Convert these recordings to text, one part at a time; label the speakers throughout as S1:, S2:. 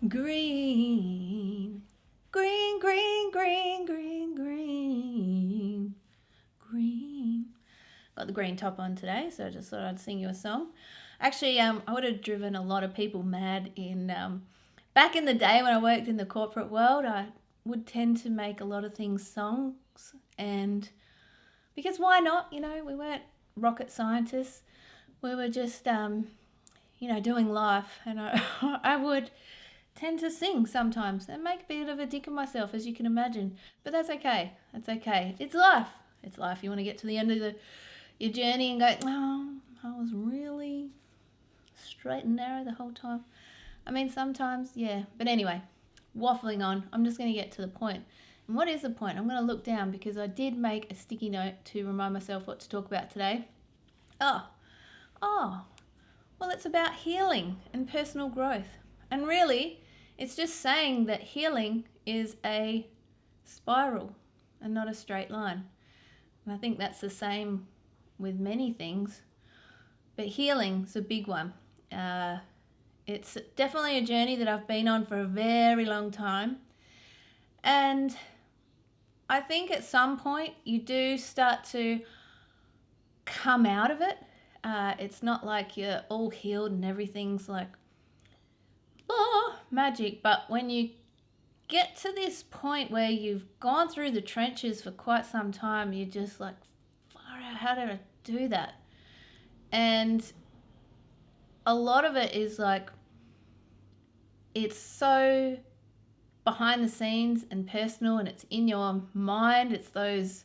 S1: Green, green, green, green, green, green, green. Got the green top on today, so I just thought I'd sing you a song. Actually, I would have driven a lot of people mad back in the day when I worked in the corporate world. I would tend to make a lot of things songs, and because why not? We weren't rocket scientists. We were just doing life, and I would tend to sing sometimes and make a bit of a dick of myself, as you can imagine. But that's okay. That's okay. It's life. It's life. You want to get to the end of your journey and go, oh, I was really straight and narrow the whole time. I mean, sometimes, yeah. But anyway, waffling on. I'm just going to get to the point. And what is the point? I'm going to look down because I did make a sticky note to remind myself what to talk about today. Oh, well, it's about healing and personal growth. And really, it's just saying that healing is a spiral and not a straight line. And I think that's the same with many things. But healing's a big one. It's definitely a journey that I've been on for a very long time. And I think at some point you do start to come out of it. It's not like you're all healed and everything's like, magic. But when you get to this point where you've gone through the trenches for quite some time, you're just like, far out, how did I do that? And a lot of it is like, it's so behind the scenes and personal, and it's in your mind. It's those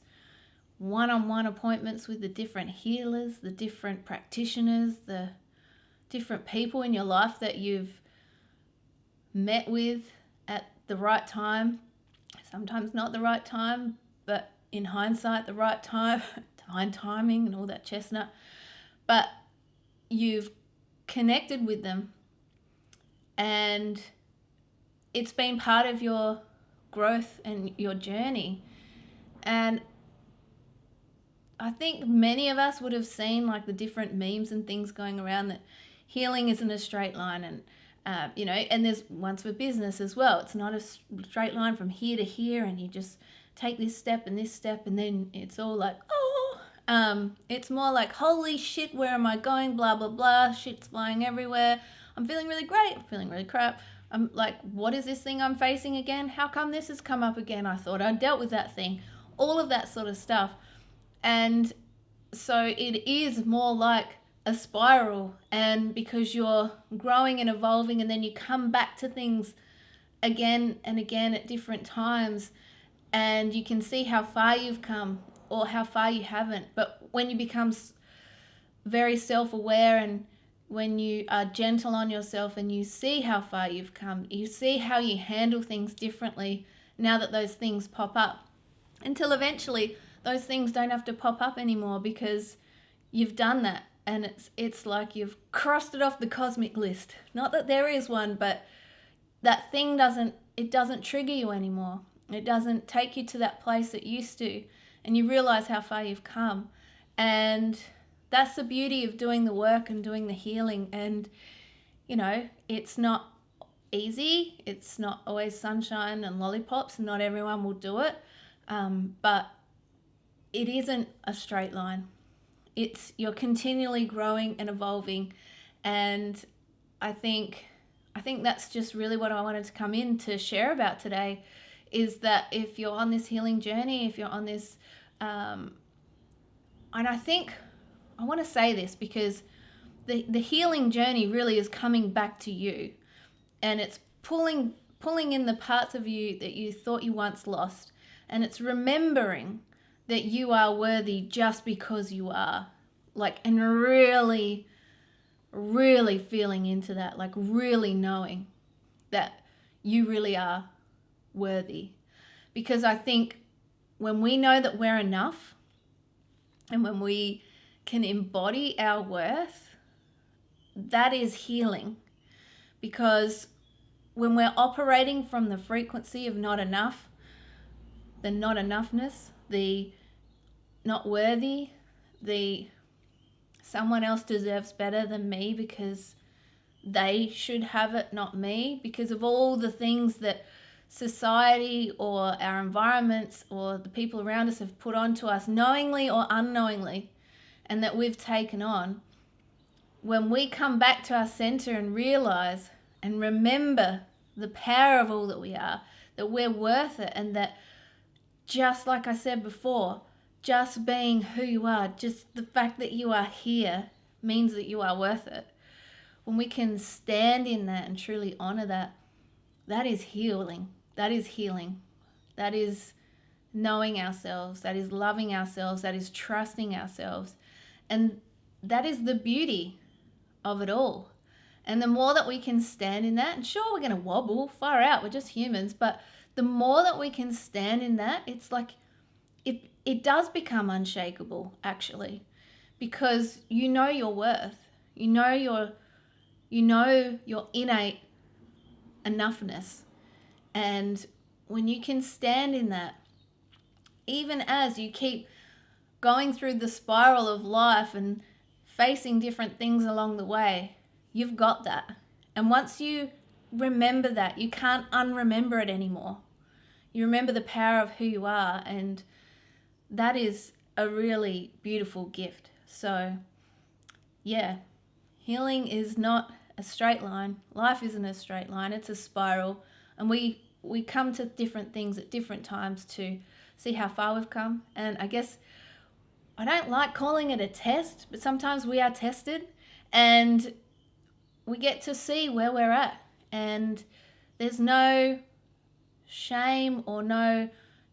S1: one-on-one appointments with the different healers, the different practitioners, the different people in your life that you've met with at the right time, sometimes not the right time, but in hindsight the right time, divine timing and all that chestnut. But you've connected with them and it's been part of your growth and your journey. And I think many of us would have seen like the different memes and things going around that healing isn't a straight line, and and there's ones for business as well. It's not a straight line from here to here, and you just take this step and then it's all like, it's more like, holy shit, where am I going? Blah, blah, blah. Shit's flying everywhere. I'm feeling really great. I'm feeling really crap. I'm like, what is this thing I'm facing again? How come this has come up again? I thought I dealt with that thing. All of that sort of stuff. And so it is more like a spiral, and because you're growing and evolving, and then you come back to things again and again at different times, and you can see how far you've come or how far you haven't. But when you become very self-aware, and when you are gentle on yourself and you see how far you've come, you see how you handle things differently now that those things pop up, until eventually those things don't have to pop up anymore because you've done that. And it's like you've crossed it off the cosmic list. Not that there is one, but that thing doesn't trigger you anymore. It doesn't take you to that place it used to. And you realize how far you've come. And that's the beauty of doing the work and doing the healing. And, it's not easy. It's not always sunshine and lollipops. Not everyone will do it. But it isn't a straight line. You're continually growing and evolving, and I think that's just really what I wanted to come in to share about today, is that if you're on this healing journey, if you're on this, and I think I want to say this because the healing journey really is coming back to you, and it's pulling in the parts of you that you thought you once lost, and it's remembering that you are worthy just because you are, and really, really feeling into that, really knowing that you really are worthy. Because I think when we know that we're enough, and when we can embody our worth, that is healing. Because when we're operating from the frequency of not enough, the not enoughness, the not worthy, the someone else deserves better than me because they should have it, not me, because of all the things that society or our environments or the people around us have put onto us, knowingly or unknowingly, and that we've taken on. When we come back to our center and realize and remember the power of all that we are, that we're worth it, and that, just like I said before, just being who you are, just the fact that you are here means that you are worth it. When we can stand in that and truly honor that, that is healing. That is healing. That is knowing ourselves. That is loving ourselves. That is trusting ourselves. And that is the beauty of it all. And the more that we can stand in that, and sure, we're going to wobble far out, we're just humans, but the more that we can stand in that, it's like it does become unshakable, actually, because you know your worth. You know your innate enoughness. And when you can stand in that, even as you keep going through the spiral of life and facing different things along the way, you've got that. And once you remember that, you can't unremember it anymore. You remember the power of who you are, and that is a really beautiful gift. So, yeah, healing is not a straight line. Life isn't a straight line, it's a spiral. And we come to different things at different times to see how far we've come. And I guess I don't like calling it a test, but sometimes we are tested and we get to see where we're at. And there's no shame or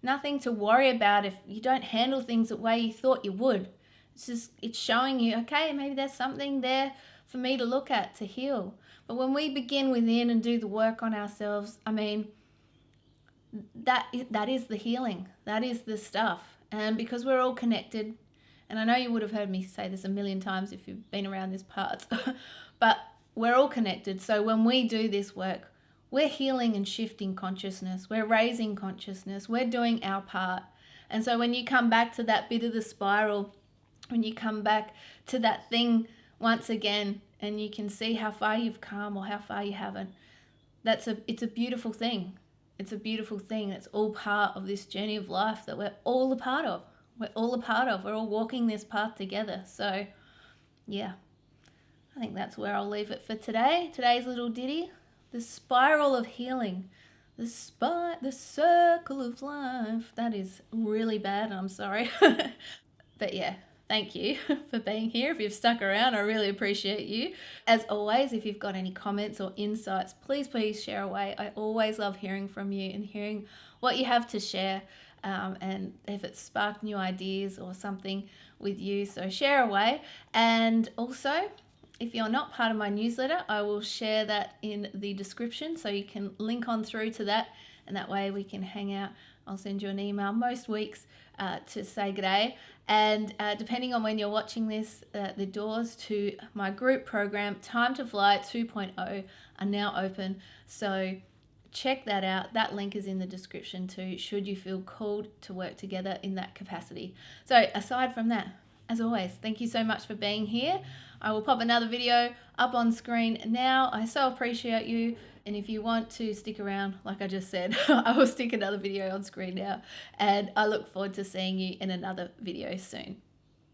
S1: nothing to worry about if you don't handle things the way you thought you would. It's showing you, okay, maybe there's something there for me to look at, to heal. But when we begin within and do the work on ourselves, I mean, that is the healing. That is the stuff. And because we're all connected, and I know you would have heard me say this a million times if you've been around these parts, but we're all connected. So when we do this work, we're healing and shifting consciousness. We're raising consciousness. We're doing our part. And so when you come back to that bit of the spiral, when you come back to that thing once again, and you can see how far you've come or how far you haven't, it's a beautiful thing. It's a beautiful thing. It's all part of this journey of life that we're all a part of. We're all a part of. We're all walking this path together. So, yeah, I think that's where I'll leave it for today. Today's little ditty, the spiral of healing, the circle of life. That is really bad. I'm sorry. But yeah, thank you for being here. If you've stuck around, I really appreciate you. As always, if you've got any comments or insights, please share away. I always love hearing from you and hearing what you have to share. And if it's sparked new ideas or something with you, so share away. And also, if you're not part of my newsletter, I will share that in the description, so you can link on through to that, and that way we can hang out. I'll send you an email most weeks to say g'day. And depending on when you're watching this, the doors to my group program, Time to Fly 2.0, are now open. So check that out. That link is in the description too, should you feel called to work together in that capacity. So aside from that, as always, thank you so much for being here. I will pop another video up on screen now. I so appreciate you. And if you want to stick around, like I just said, I will stick another video on screen now. And I look forward to seeing you in another video soon.